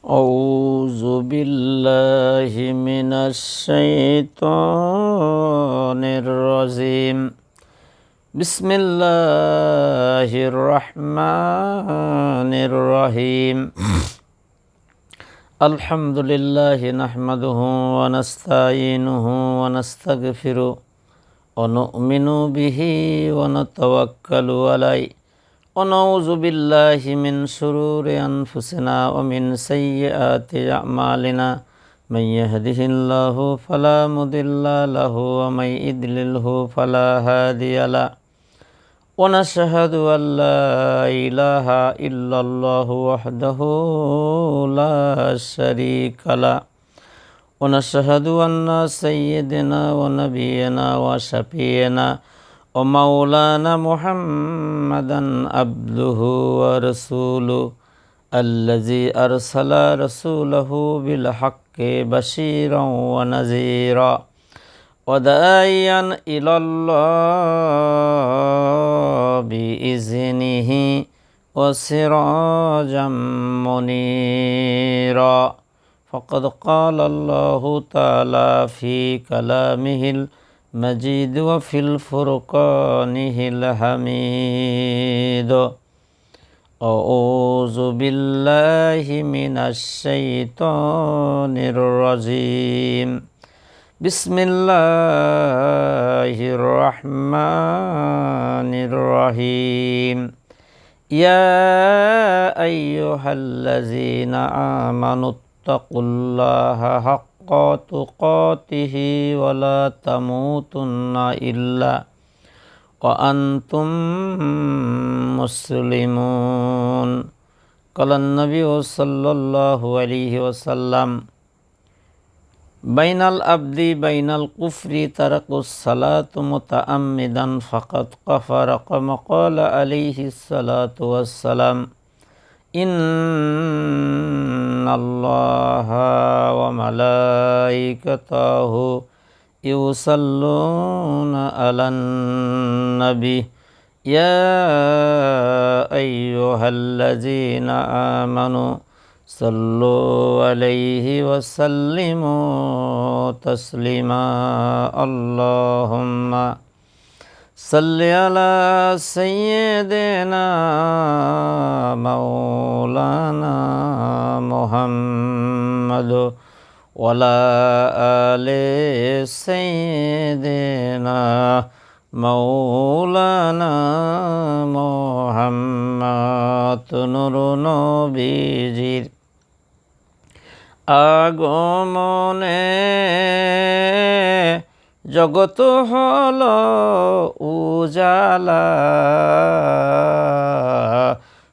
أعوذ بالله من الشيطان الرجيم بسم الله الرحمن الرحيم الحمد لله نحمده ونستعينه ونستغفره ونؤمن به ونتوكل عليه ونعوذ بالله من شرور أنفسنا ومن سيئات أعمالنا من يهده الله فلا مضل له ومن يضلله فلا هادي له ونشهد أن لا إله إلا الله وحده لا شريك له ونشهد أن سيدنا ونبينا وشفيعنا ومولانا محمدا عبده ورسوله الذي أرسل رسوله بالحق بشيرا ونذيرا وداعيا إلى الله بإذنه وسراجا منيرا فقد قال الله تعالى في كلامه المجيد وفي الفرقانه الحميد أعوذ بالله من الشيطان الرجيم بسم الله الرحمن الرحيم يا أيها الذين آمنوا اتقوا الله حق تقاته ولا تموتن إلا وأنتم مسلمون قال النبي صلى الله عليه وسلم بين العبد بين الكفر ترك الصلاة متعمدا فقد كفر كما قال عليه الصلاة والسلام إن الله وملائكته يصلون على النبي يا أيها الذين آمنوا صلوا عليه وسلموا تسليما اللهم صل على سيدنا مولانا محمد وعلى آل سيدنا مولانا محمد নূর নবীজির আগমনে জগত হল উজালা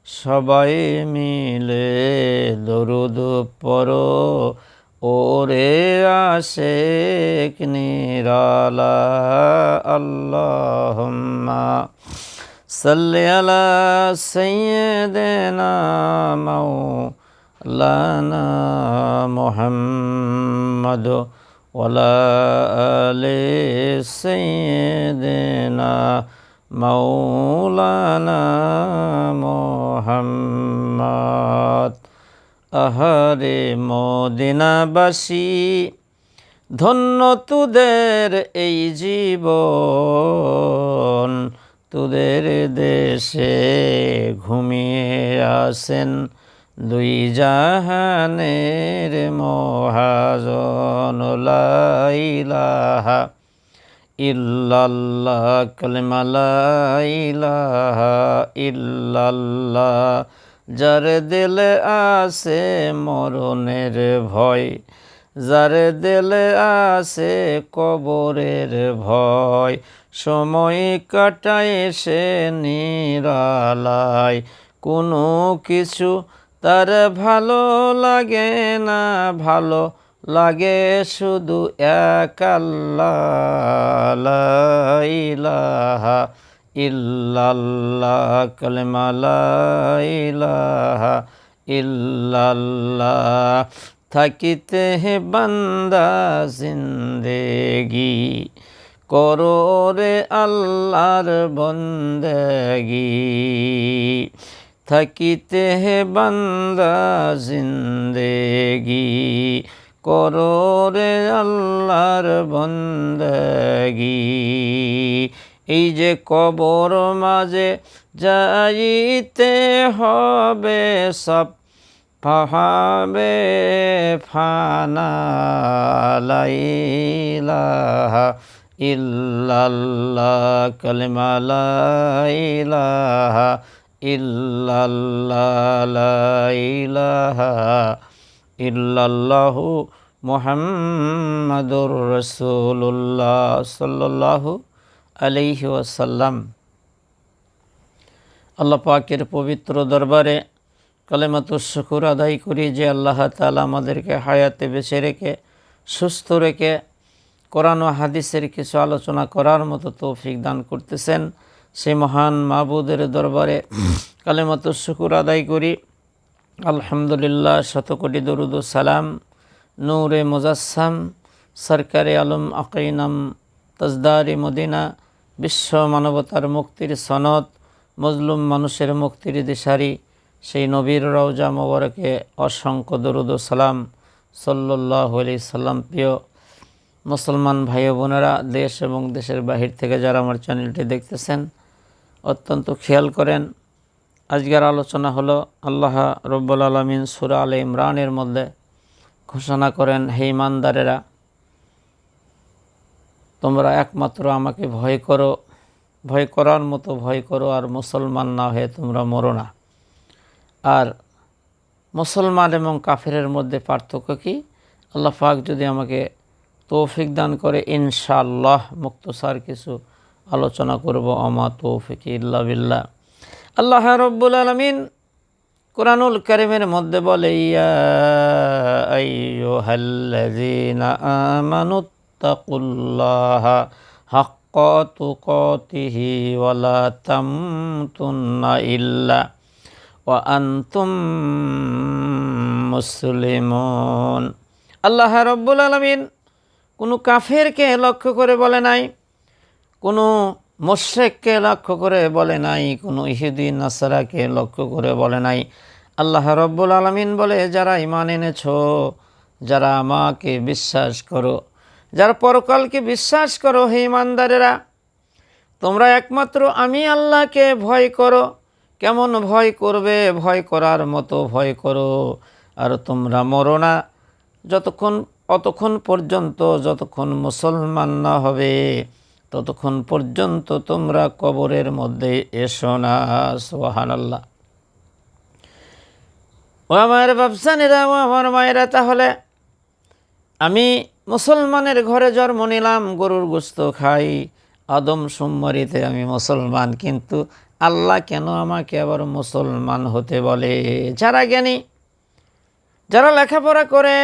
সবাই মিলে দরুদ পড়ো ওরে আশিক নিরালা আল্লাহুম্মা সাল্লি আলা সাইয়্যিদিনা মাওলানা মুহাম্মদ ওয়ালা আলি সাইয়্যিদিনা মাওলানা মুহাম্মদ আহারে মদিনাবাসী ধন্য তোদের এই জীবন তোদের দেশে ঘুমিয়ে আসেন দুই জাহানের মহাজন লা ইলাহা ইল্লাল্লাহ কালিমা লা ইলাহা ইল্লাল্লাহ যার দিলে আছে মরণের ভয় যার দিলে আছে কবরের ভয় সময় কাটায় সে নিরালায় কোনো কিছু তার ভালো লাগে না ভালো লাগে শুধু এক আল্লাহ লা ইলাহা ইল্লাল্লাহ কালিমা লা ইলাহা ইল্লাল্লাহ থাকিতে হে বান্দা জিন্দেগি করো রে আল্লাহর বন্দেগি থাকিতে হে বান্দা জিন্দেগি, করো রে আল্লাহর বন্দেগি। এই যে কবর মাঝে যাইতে হবে, সব পাহাবে ফানা, লা ইলাহা ইল্লাল্লাহ, কালিমা লা ইলাহা ইল্লাল্লাহ, লা ইলাহা ইল্লাল্লাহু মুহাম্মাদুর রাসূলুল্লাহ সাল্লাল্লাহু আলাইহি ওয়াসাল্লাম। আল্লাহ পাকের পবিত্র দরবারে কালেমাতুশ শুকর আদায় করি যে আল্লাহ তাআলা আমাদেরকে হায়াতে বেঁচে রেখে, সুস্থ রেখে কোরআন ও হাদিসের কিছু আলোচনা করার মতো তৌফিক দান করতেছেন। সেই মহান মাবুদের দরবারে কালেমাতুশ শুকর আদায় করি। আলহামদুলিল্লাহ, শতকোটি দরুদ ও সালাম নূরে মুজাসসাম সরকারে আলম আকাইনাম তাজদারি মদিনা, বিশ্ব মানবতার মুক্তির সনদ, মজলুম মানুষের মুক্তির দিশারি সেই নবীর রওজা মোবারকে অসংখ্য দরুদ ও সালাম সাল্লাল্লাহু আলাইহি সাল্লাম। প্রিয় মুসলমান ভাই বোনেরা, দেশ এবং দেশের বাহির থেকে যারা আমার চ্যানেলটি দেখতেছেন, অত্যন্ত খেয়াল করেন। আজকের আলোচনা হলো আল্লাহ রব্বুল আলামিন সূরা আলে ইমরানের মধ্যে ঘোষণা করেন, হে ইমানদারেরা, তোমরা একমাত্র আমাকে ভয় করো, ভয় করার মতো ভয় করো, আর মুসলমান না হয়ে তোমরা মরো না। আর মুসলমান এবং কাফেরের মধ্যে পার্থক্য কি? আল্লাহ পাক যদি আমাকে তৌফিক দান করে ইনশাআল্লাহ মুক্তসার কিছু আলোচনা করব। আমা তৌফিক ইল্লা বিল্লাহ। আল্লাহ রব্বুল আলামিন কুরআনুল কারীমের মধ্যে বলে, ইয়া আইয়ুহাল্লাযীনা আমানুত্তাকুল্লাহা হাক্কা তুকাতিহি ওয়া লা তামুতুন্না ইল্লা ওয়া আনতুম মুসলিমুন। আল্লাহ রব্বুল আলামিন কোনো কাফেরকে লক্ষ্য করে বলে নাই, কোনো মুশরিককে লক্ষ্য করে বলে নাই, কোনো ইহুদি নাসারাকে লক্ষ্য করে বলে নাই। আল্লাহ রব্বুল আলামিন বলে, যারা ঈমান এনেছো, যারা আমাকে বিশ্বাস করো, যারা পরকালকে বিশ্বাস করো, হে ঈমানদারেরা, তোমরা একমাত্র আমি আল্লাহকে ভয় করো। কেমন ভয় করবে? ভয় করার মতো ভয় করো। আর তোমরা মরো না অতক্ষণ পর্যন্ত, যতক্ষণ মুসলমান না হবে ততক্ষণ পর্যন্ত তোমরা কবরের মধ্যে এসো না। সুবহানাল্লাহ। ও আমার বাপসানেরা, ও আমার মায়েরা, তাহলে আমি মুসলমানের ঘরে জন্ম নিলাম, গরুর গোশত খাই, আদম সুম্মারিতে আমি মুসলমান, কিন্তু আল্লাহ কেন আমাকে আবার মুসলমান হতে বলে? যারা জ্ঞানী, যারা লেখাপড়া করে,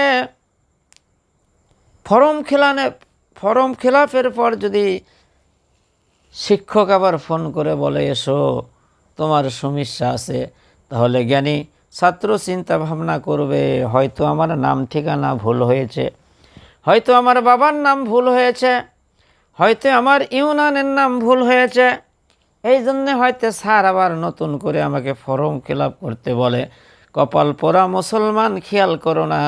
ফরম খিলাফের পর যদি শিক্ষক আবার ফোন করে বলে এসো তোমার সমস্যা আছে, তাহলে জ্ঞানী ছাত্র চিন্তা ভাবনা করবে, হয়তো আমার নাম ঠিকানা ভুল হয়েছে, হয়তো আমার বাবার নাম ভুল হয়েছে, হয়তো আমার ইউনানের নাম ভুল হয়েছে, এই জন্যে হয়তো স্যার আবার নতুন করে আমাকে ফরম খিলাপ করতে বলে। কপাল পোড়া মুসলমান, খেয়াল করো না,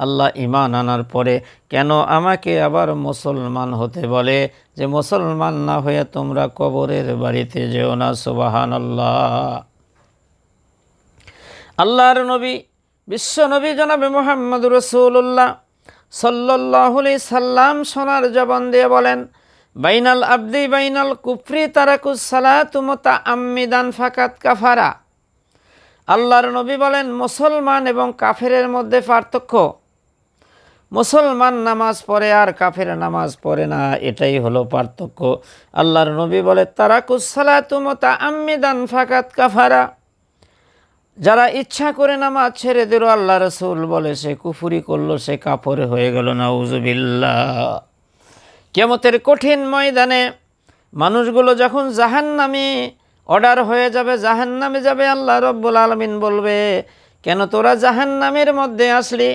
আল্লাহ ঈমান আনার পরে কেন আমাকে আবার মুসলমান হতে বলে, যে মুসলমান না হয়ে তোমরা কবরের বাড়িতে যেও না। সুবহানাল্লাহ। আল্লাহর নবী, বিশ্ব নবী জনাবে মুহাম্মদুর রাসূলুল্লাহ সাল্লাল্লাহু আলাইহি সাল্লাম সোনার জবান দিয়ে বলেন, বাইনাল আবদি বাইনাল কুফরি তারাকুস সালাতু মুতাআম্মিদান ফাকাত কাফারা। আল্লাহর নবী বলেন, মুসলমান এবং কাফেরের মধ্যে পার্থক্য, মুসলমান নামাজ পড়ে আর কাফের নামাজ পড়ে না, এটাই হলো পার্থক্য। আল্লাহর নবী বলে, তারাকুস সালাতু মুতাআম্মিদান ফাকাত কাফারা। যারা ইচ্ছা করে নামাজ ছেড়ে দিল, আল্লাহ রাসূল বলে সে কুফরি করলো, সে কাফর হয়ে গেল। নাউযুবিল্লাহ। কিয়ামতের কঠিন ময়দানে মানুষগুলো যখন জাহান্নামী অর্ডার হয়ে যাবে, জাহান্নামে যাবে, আল্লাহ রব্বুল আলামিন বলবে, কেন তোরা জাহান্নামের মধ্যে আসলি?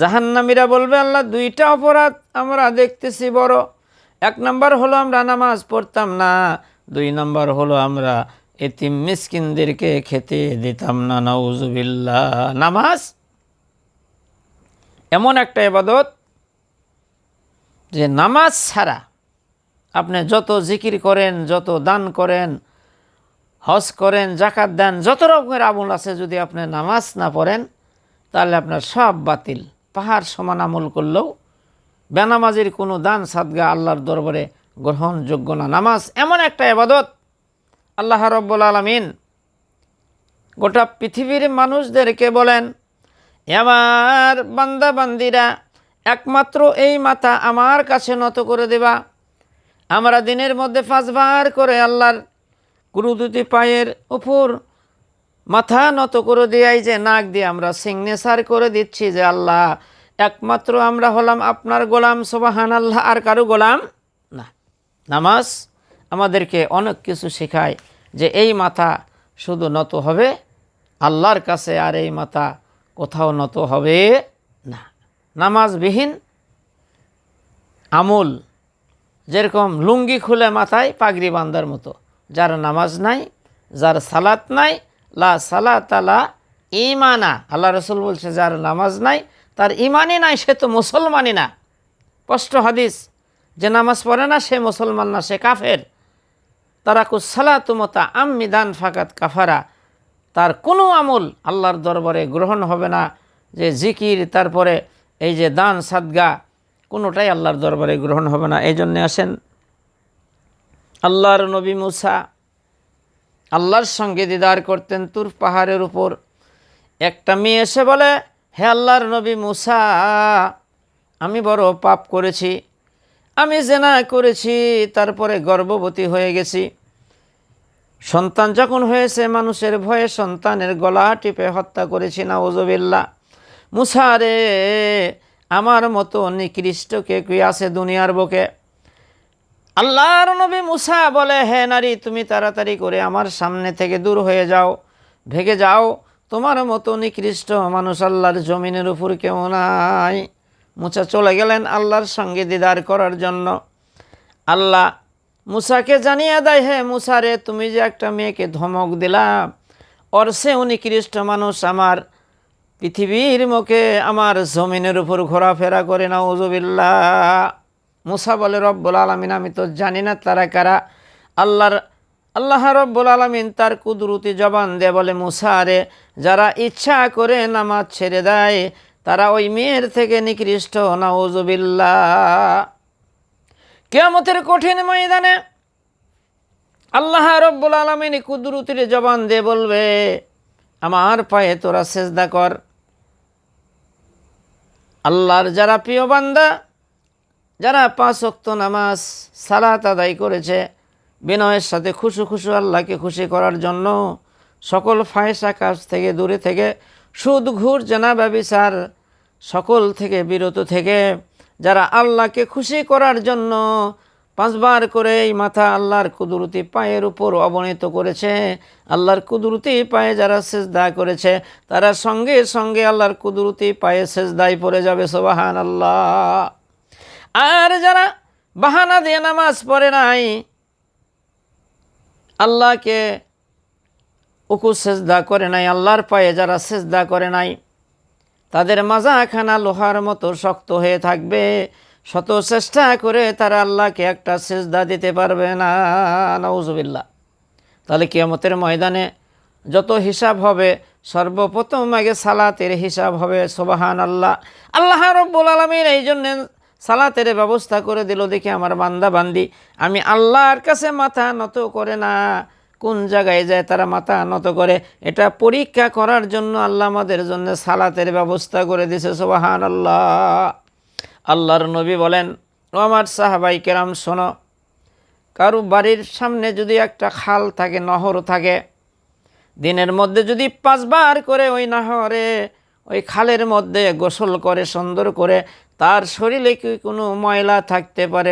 জাহান্নামীরা বলবে, আল্লাহ দুইটা অপরাধ আমরা দেখতেছি বড়। এক নম্বর হলো আমরা নামাজ পড়তাম না, দুই নম্বর হলো আমরা এতিম মিসকিনদেরকে খেতে দিতাম না। নাউজুবিল্লাহ। নামাজ এমন একটা ইবাদত যে নামাজ ছাড়া আপনি যত জিকির করেন, যত দান করেন, হজ করেন, জাকাত দেন, যত রকমের আমল আছে, যদি আপনি নামাজ না পড়েন তাহলে আপনার সব বাতিল। পাহাড় সমান আমল করলেও বেনামাজির কোনো দান সাদগা আল্লাহর দরবারে গ্রহণযোগ্য না। নামাজ এমন একটা ইবাদত, আল্লাহ রাব্বুল আলামিন গোটা পৃথিবীর মানুষদেরকে বলেন, আমার বান্দা বান্দিরা একমাত্র এই মাথা আমার কাছে নত করে দেবা। আমরা দিনের মধ্যে 5 বার করে আল্লাহর কুরুদুতি পায়ের উপর মাথা নত করে দেয়াই, যে নাক দিয়ে আমরা সিগনেচার করে দিচ্ছি যে আল্লাহ একমাত্র আমরা হলাম আপনার গোলাম, সুবহানাল্লাহ, আর কারো গোলাম না। নামাজ আমাদেরকে অনেক কিছু শেখায়, যে এই মাথা শুধু নত হবে আল্লাহর কাছে, আর এই মাথা কোথাও নত হবে না। নামাজবিহীন আমল যেরকম লুঙ্গি খুলে মাথায় পাগড়ি বান্ধার মতো, যার নামাজ নাই, যার সালাত নাই, লা সালাত লা ইমানা, আল্লাহ রসুল বলছে যার নামাজ নাই তার ইমানই নাই, সে তো মুসলমানই না। স্পষ্ট হাদিস, যে নামাজ পড়ে না সে মুসলমান না, সে কাফের। তারাকুস সালাতুমতা আম্মিদান ফাকাত কাফারা, তার কোনো আমল আল্লাহর দরবারে গ্রহণ হবে না। যে জিকির, তারপরে এই যে দান সাদগা, কোনোটাই আল্লাহর দরবারে গ্রহণ হবে না। এই জন্যে আসেন, আল্লাহর নবী মুসা আল্লাহর সঙ্গে দিদার করতেন তুর পাহাড়ের উপর। একটা মেয়ে এসে বলে, হে আল্লাহর নবী মুসা, আমি বড় পাপ করেছি, আমি জেনা করেছি, তারপরে গর্ভবতী হয়ে গেছি। সন্তান যখন হয়েছে মানুষের ভয়ে সন্তানের গলা টিপে হত্যা করেছি, নাউজুবিল্লাহ। মুসা রে, আমার মতো নিকৃষ্ট কে আছে দুনিয়ার বুকে? আল্লাহর নবী মুসা বলে, হে নারী, তুমি তাড়াতাড়ি করে আমার সামনে থেকে দূর হয়ে যাও, ভেগে যাও, তোমার মতো নিকৃষ্ট মানুষ আল্লাহর জমিনের উপর কেউ নাই। মুসা চলে গেলেন আল্লাহর সঙ্গে দিদার করার জন্য। আল্লাহ মুসাকে জানিয়ে দেয়, হে মুসা রে, তুমি যে একটা মেয়েকে ধমক দিলা, ওর সেও নিকৃষ্ট মানুষ আমার পৃথিবীর মুখে, আমার জমিনের উপর ঘোরাফেরা করে, নাউজুবিল্লাহ। মুসা বলে, রব্বুল আলামিন, আমি তো জানি না তারা কারা। আল্লাহ রব্বুল আলামিন তার কুদরতি জবান দিয়ে বলে, মুসা রে, যারা ইচ্ছা করে নামাজ ছেড়ে দেয় তারা ওই মেয়ের থেকে নিকৃষ্ট, নাউজুবিল্লাহ। কিয়ামতের কঠিন ময়দানে আল্লাহ রব্বুল আলামিন কুদরতির জবান দিয়ে বলবে, আমার পায়ে তোরা সেজদা কর। আল্লাহর যারা প্রিয় বান্দা, যারা 5 ওয়াক্ত নামাজ সালাত আদায় করেছে বিনয়ের সাথে, খুশু খুশু আল্লাহকে খুশি করার জন্য, সকল ফায়সা কাজ থেকে দূরে থেকে, সুদ ঘুষ জেনা ব্যভিচার সকল থেকে বিরত থেকে, যারা আল্লাহকে খুশি করার জন্য 5 বার করে এই মাথা আল্লাহর কুদরতি পায়ের উপর অবনীত করেছে, আল্লাহর কুদরতি পায়ে যারা সেজদা করেছে তারা সঙ্গে সঙ্গে আল্লাহর কুদরতি পায়ে সেজদায় পড়ে যাবে, সুবহানাল্লাহ। আর যারা বাহানা দিয়ে নামাজ পড়ে নাই, আল্লাহকে উকু সেজদা করে নাই, আল্লাহর পায়ে যারা সেজদা করে নাই, তাদের মাজাখানা লোহার মতো শক্ত হয়ে থাকবে। শত চেষ্টা করে তারা আল্লাহকে একটা সেজদা দিতে পারবে না, নাউজুবিল্লাহ। তাহলে কিয়ামতের ময়দানে যত হিসাব হবে, সর্বপ্রথম আগে সালাতের হিসাব হবে, সুবহানাল্লাহ। আল্লাহ রব্বুল আলামিন এই জন্য সালাতের ব্যবস্থা করে দিল। দেখি আমার বান্দা বান্দি আমি আল্লাহর কাছে মাথা নত করে না, কোন জায়গায় যায় তারা মাথা নত করে, এটা পরীক্ষা করার জন্য আল্লাহ আমাদের জন্য সালাতের ব্যবস্থা করে দিয়েছে, সুবহানাল্লাহ। আল্লাহর নবী বলেন, ও আমার সাহাবাই কেরাম শোনো, কারো বাড়ির সামনে যদি একটা খাল থাকে, নহর থাকে, দিনের মধ্যে যদি 5 বার করে ওই নহরে, ওই খালের মধ্যে গোসল করে সুন্দর করে, তার শরীরে কি কোনো ময়লা থাকতে পারে?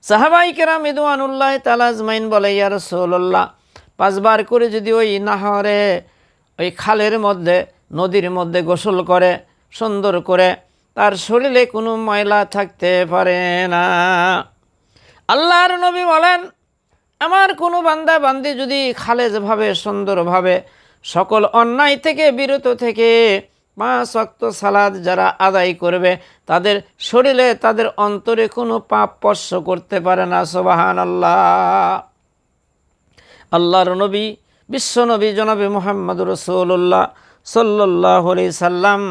সাহাবাই কেরাম রিদওয়ানুল্লাহ তাআলা আজমাইন বলে, ইয়া রাসূলুল্লাহ, 5 বার করে যদি ওই নহরে, ওই খালের মধ্যে, নদীর মধ্যে গোসল করে সুন্দর করে, তার শরীরে কোনো ময়লা থাকতে পারে না। আল্লাহর নবী বলেন, আমার কোনো বান্দা বান্দি যদি খালেজভাবে সুন্দরভাবে সকল অন্যায় থেকে বিরত থেকে 5 ওয়াক্ত সালাত যারা আদায় করবে, তাদের শরীরে তাদের অন্তরে কোনো পাপ স্পর্শ করতে পারে না। সুবহানাল্লাহ। আল্লাহর নবী বিশ্বনবী জনাবে মুহাম্মদুর রাসূলুল্লাহ সাল্লাল্লাহু আলাইহি সাল্লাম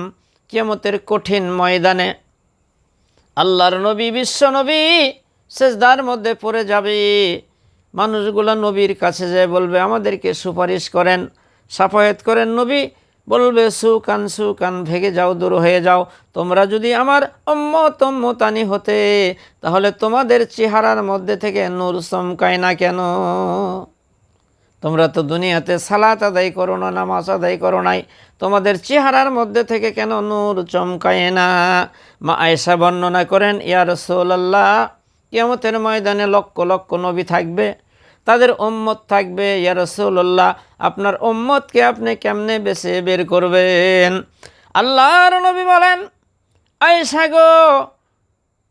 কিয়ামতের কঠিন ময়দানে আল্লাহর নবী বিশ্বনবী সেজদার মধ্যে পড়ে যাবে। মানুষগুলো নবীর কাছে যায় বলবে, আমাদেরকে সুপারিশ করেন, সাফায়াত করেন। নবী বলবে, সুকান ভেঙে যাও, দূর হয়ে যাও। তোমরা যদি আমার উম্মতানি হতে, তাহলে তোমাদের চেহারার মধ্যে থেকে নূর চমকায় না কেন? তোমরা তো দুনিয়াতে সালাত আদায় করো না, নামাজ আদায় করো নাই, তোমাদের চেহারার মধ্যে থেকে কেন নূর চমকায় না? মা আয়েশা বর্ণনা করেন, ইয়া রাসূলুল্লাহ, কিয়ামতের ময়দানে লক্ষ লক্ষ নবী থাকবে, তাদের উম্মত থাকবে। ইয়া রাসূলুল্লাহ, আপনার উম্মতকে আপনি কেমনে বেছে বের করবেন? আল্লাহর নবী বলেন, আয়েশা গো,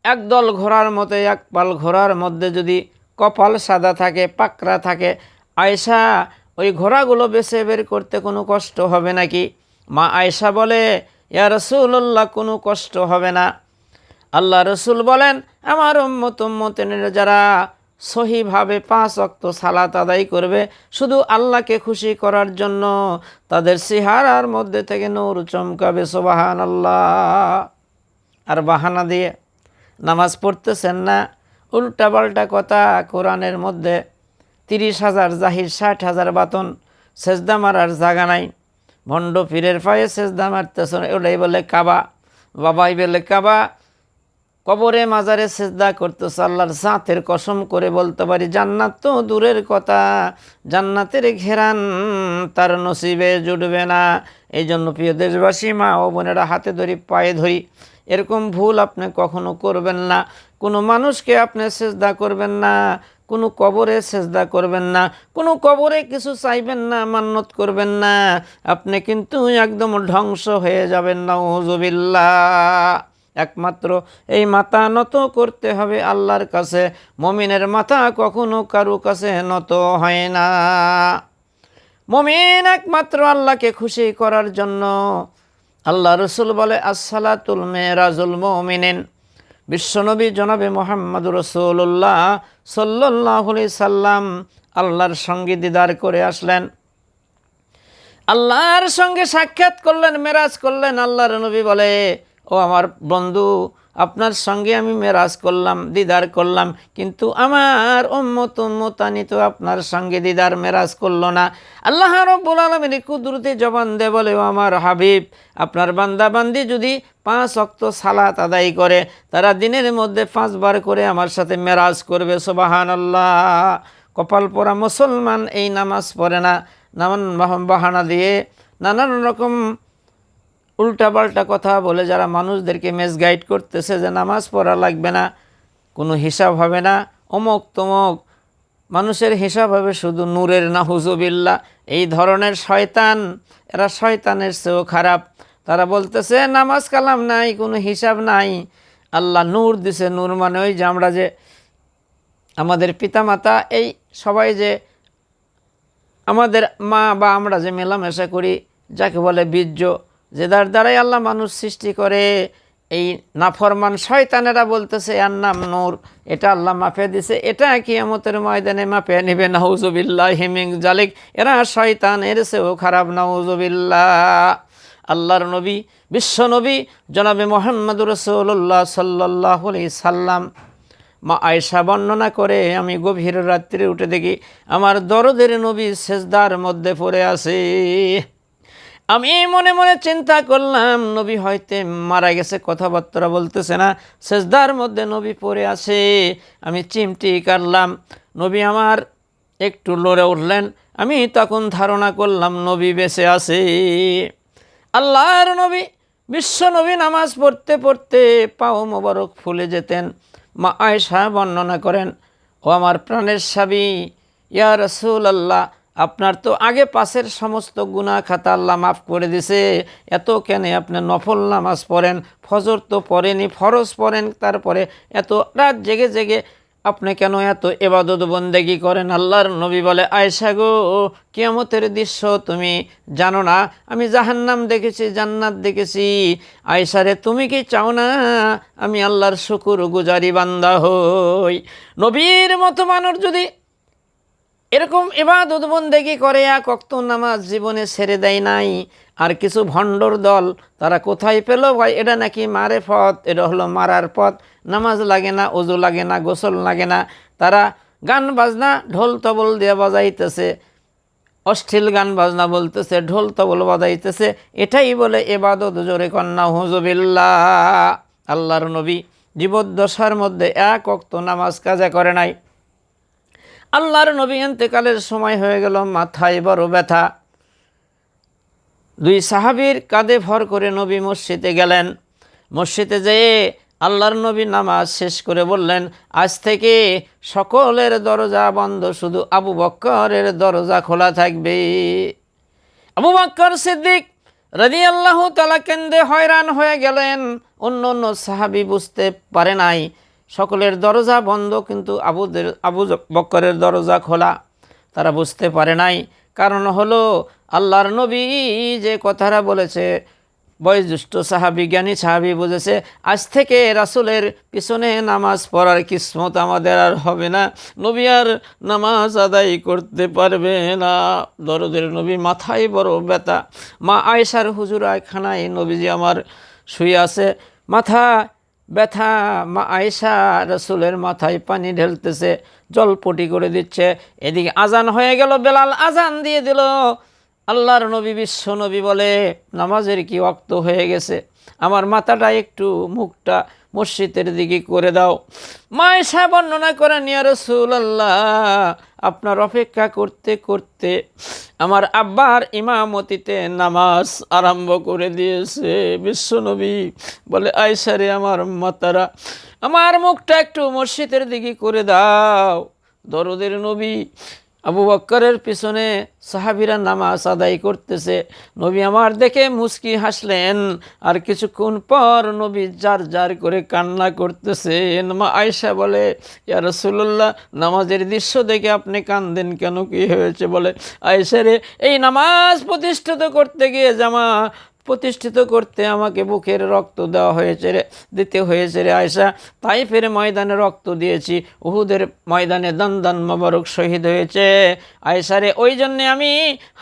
একদল ঘোড়ার মতো, এক পাল ঘোড়ার মধ্যে যদি কপাল সাদা থাকে, পাকড়া থাকে, আয়েশা ওই ঘোড়াগুলো বেছে বের করতে কোনো কষ্ট হবে নাকি? মা আয়েশা বলে, ইয়া রাসূলুল্লাহ, কোনো কষ্ট হবে না। আল্লাহ রসুল বলেন, আমার উম্মতেরা যারা সহিভাবে 5 ওয়াক্ত সালাত আদায় করবে শুধু আল্লাহকে খুশি করার জন্য, তাদের চেহারার মধ্যে থেকে নূর চমকাবে। সুবহানাল্লাহ। আর বাহানা দিয়ে নামাজ পড়তেছেন না, উল্টাপাল্টা কথা। কোরআনের মধ্যে 30,000 জাহির, 60,000 বাতন, সেজদা মারার জায়গা নাই। ভণ্ড পীরের পায়ে সেজদা মারতেছেন, ওটাই বলে কাবা, বাবাই বলে কাবা। কবরে মাজারে সেজদা করতেছে। আল্লাহর জাতের কসম করে বলতে পারি, জান্নাত তো দূরের কথা, জান্নাতের ঘেরান তার নসিবে জুটবে না। এই জন্য প্রিয় দেশবাসী, মা ও বোনেরা, হাতে ধরি, পায়ে ধরি, এরকম ভুল আপনি কখনো করবেন না। কোনো মানুষকে আপনি সেজদা করবেন না, কোনো কবরে সেজদা করবেন না, কোনো কবরে কিছু চাইবেন না, মান্নত করবেন না। আপনি কিন্তু একদম ধ্বংস হয়ে যাবেন। নাউযুবিল্লাহ। একমাত্র এই মাথা নত করতে হবে আল্লাহর কাছে। মুমিনের মাথা কখনো কারো কাছে নত হয় না। মুমিন একমাত্র আল্লাহকে খুশি করার জন্য। আল্লাহ রসুল বলে, আসসালাতুল মেরাজুল মুমিনিন। বিশ্বনবী জনাবে মুহাম্মদুর রাসূলুল্লাহ সাল্লাল্লাহু আলাইহি সাল্লাম আল্লাহর সঙ্গে দিদার করে আসলেন, আল্লাহর সঙ্গে সাক্ষাৎ করলেন, মেরাজ করলেন। আল্লাহর নবী বলে, ও আমার বন্ধু, আপনার সঙ্গে আমি মেরাজ করলাম, দিদার করলাম, কিন্তু আমার উম্মতানি তো আপনার সঙ্গে দিদার মেরাজ করলো না। আল্লাহ রাব্বুল আলামিন কুদরতি জবান দিয়ে বলে, ও আমার হাবিব, আপনার বান্দা বান্দি যদি 5 ওয়াক্ত সালাত আদায় করে, তারা দিনের মধ্যে 5 বার করে আমার সাথে মেরাজ করবে। সুবহানাল্লাহ। কপাল পোড়া মুসলমান এই নামাজ পড়ে না, বাহানা দিয়ে নানান রকম উল্টাপাল্টা কথা বলে যারা মানুষদেরকে মিসগাইড করতেছে যে নামাজ পড়া লাগবে না, কোনো হিসাব হবে না, অমুক তমুক, মানুষের হিসাব হবে শুধু নূরের। নাউযুবিল্লাহ। এই ধরনের শয়তান, এরা শয়তানের চেয়েও খারাপ। তারা বলতেছে নামাজ কালাম নাই, কোনো হিসাব নাই, আল্লাহ নূর দিছে। নূর মানে ওই যে আমরা যে আমাদের পিতামাতা, এই সবাই যে আমাদের মা বা আমরা যে মেলামেশা করি, যাকে বলে বীর্য, যে দ্বারাই আল্লাহ মানুষ সৃষ্টি করে, এই নাফরমান শয়তানেরা বলতেছে এর নাম নূর, এটা আল্লাহ মাপে দিছে, এটা কিয়ামতের ময়দানে মাপে নেবে। নাউযুবিল্লাহি মিন যালিক। এরা শয়তানের চেয়েও খারাপ। নাউযুবিল্লাহ। আল্লাহর নবী বিশ্বনবী জনাবে মুহাম্মদুর রাসূলুল্লাহ সাল্লাল্লাহু আলাইহি সাল্লাম, মা আয়েশা বর্ণনা করে, আমি গভীর রাত্রে উঠে দেখি আমার দরদের নবী সেজদার মধ্যে পড়ে আছে। আমি মনে মনে চিন্তা করলাম, নবী হয়তো মারা গেছে, কথাবার্তা বলতেছে না, সেজদার মধ্যে নবী পড়ে আছে। আমি চিমটি কাটলাম, নবী আমার একটু লড়ে উঠলেন। আমি তখন ধারণা করলাম নবী বেঁচে আছে। আল্লাহর নবী বিশ্ব নবী নামাজ পড়তে পড়তে পাও মোবারক ফুলে যেতেন। মা আয়েশা বর্ণনা করেন, ও আমার প্রাণের স্বামী, ইয়া রাসূলুল্লাহ, আপনার তো আগে পাশের সমস্ত গুনাহ খাতা আল্লাহ মাফ করে দিছে, এত কেন আপনি নফল নামাজ পড়েন? ফজর তো পড়েনি, ফরজ পড়েন, তারপরে এত রাত জেগে জেগে আপনি কেন এত ইবাদত বন্দেগি করেন? আল্লাহর নবী বলে, আয়েশা গো, কিয়ামতের দৃশ্য তুমি জানো না? আমি জাহান্নাম দেখেছি, জান্নাত দেখেছি। আয়েশা রে, তুমি কি চাও না আমি আল্লাহর শুকুর গুজারি বান্দা হই? নবীর মতো মানুষ যদি এরকম ইবাদত বন্দেগি করে, এক ওয়াক্ত নামাজ জীবনে ছেড়ে দেয় নাই, আর কিছু ভণ্ডর দল তারা কোথায় পেল ভাই? এটা নাকি মারেফত, এটা হলো মারার পথ। নামাজ লাগে না, ওযু লাগে না, গোসল লাগে না, তারা গান বাজনা ঢোল তবল দিয়ে বাজাইতেছে, অশ্লীল গান বাজনা বলতেছে, ঢোল তবল বাজাইতেছে, এটাই বলে ইবাদত। জোরে কন্যা হুজুবিল্লাহ। আল্লাহর নবী জীবদ্দশার মধ্যে এক ওয়াক্ত নামাজ কাজা করে নাই। আল্লাহর নবী ইন্তেকালের সময় হয়ে গেল, মাথায় বড় ব্যথা। দুই সাহাবীর কাঁধে ভর করে নবী মসজিদে গেলেন। মসজিদে যেয়ে আল্লাহর নবী নামাজ শেষ করে বললেন, আজ থেকে সকলের দরজা বন্ধ, শুধু আবু বকরের দরজা খোলা থাকবে। আবু বকর সিদ্দিক রাদিয়াল্লাহু তাআলা কেঁদে হয়রান হয়ে গেলেন। অন্য অন্য সাহাবী বুঝতে পারে নাই, সকলের দরজা বন্ধ কিন্তু আবু বকরের দরজা খোলা। তারা বুঝতে পারে নাই, কারণ হলো আল্লাহর নবী যে কথাটা বলেছে, বয়োজ্যেষ্ঠ সাহাবী, জ্ঞানী সাহাবী বুঝেছে, আজ থেকে রাসূলের পিছনে নামাজ পড়ার কিসমত আমাদের আর হবে না, নবী আর নামাজ আদায় করতে পারবে না। দরদের নবী, মাথায় বড় ব্যথা। মা আয়েশার হুজুরায় খানায় নবীজি আমার শুয়ে আছে, মাথা ব্যথা। মা আয়েশা রাসূলের মাথায় পানি ঢেলতেছে, জলপটি করে দিচ্ছে। এদিকে আজান হয়ে গেল, বেলাল আজান দিয়ে দিল। আল্লাহর নবী, বিশ্ব নবী বলে, নামাজের কি ওয়াক্ত হয়ে গেছে, আমার মাথাটা একটু, মুখটা মসজিদের দিকে করে দাও। মা আয়েশা বর্ণনা করেন, ইয়া রাসূলুল্লাহ, আপনার অপেক্ষা করতে করতে আমার আব্বার ইমামতিতে নামাজ আরম্ভ করে দিয়েছে। বিশ্ব নবী বলে, আয়েশা রে, আমার মাতারা, আমার মুখটা একটু মসজিদের দিকে করে দাও। দরদের নবী আবু বকরের পিছনে সাহাবীরা নামাজ আদায় করতেছে। নবী আমার দেখে মুচকি হাসলেন, আর কিছুক্ষণ পর নবী জার জার করে কান্না করতেছেন। মা আয়েশা বলে, ইয়া রাসূলুল্লাহ, নামাজের দৃশ্য দেখে আপনি কান্দেন কেন, কি হয়েছে? বলে, আয়েশা রে, এই নামাজ প্রতিষ্ঠিত করতে গিয়ে, জামা প্রতিষ্ঠিত করতে আমাকে বুকের রক্ত দেওয়া হয়েছে রে, দিতে হয়েছে রে আয়েশা। তাইফের ময়দানে রক্ত দিয়েছি, উহুদের ময়দানে দান দান মোবারক শহীদ হয়েছে আয়েশা রে, ওই জন্যে আমি